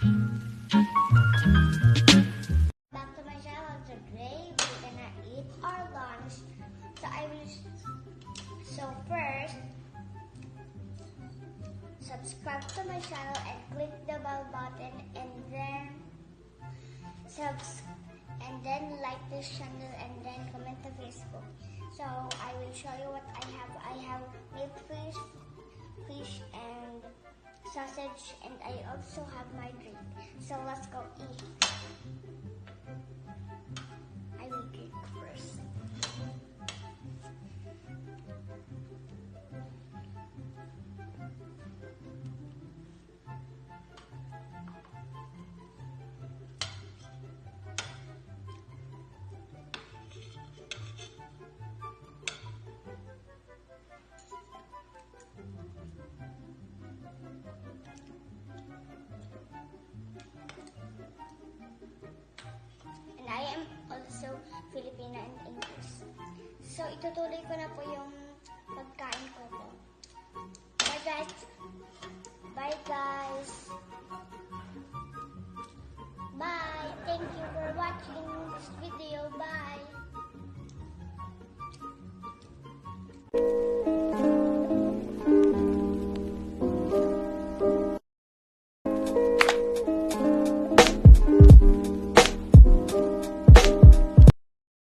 Back to my channel. Today we're gonna eat our lunch. So first, subscribe to my channel and click the bell button, and then like this channel, and then comment to Facebook. So I will show you what I have. I have milk fish and sausage, and I also have my drink. So let's go eat. I will drink first. And I am also Filipina and English. So itutuloy ko na po yung pagkain ko po. Bye guys! Bye guys! Bye! Thank you for watching this video. Bye!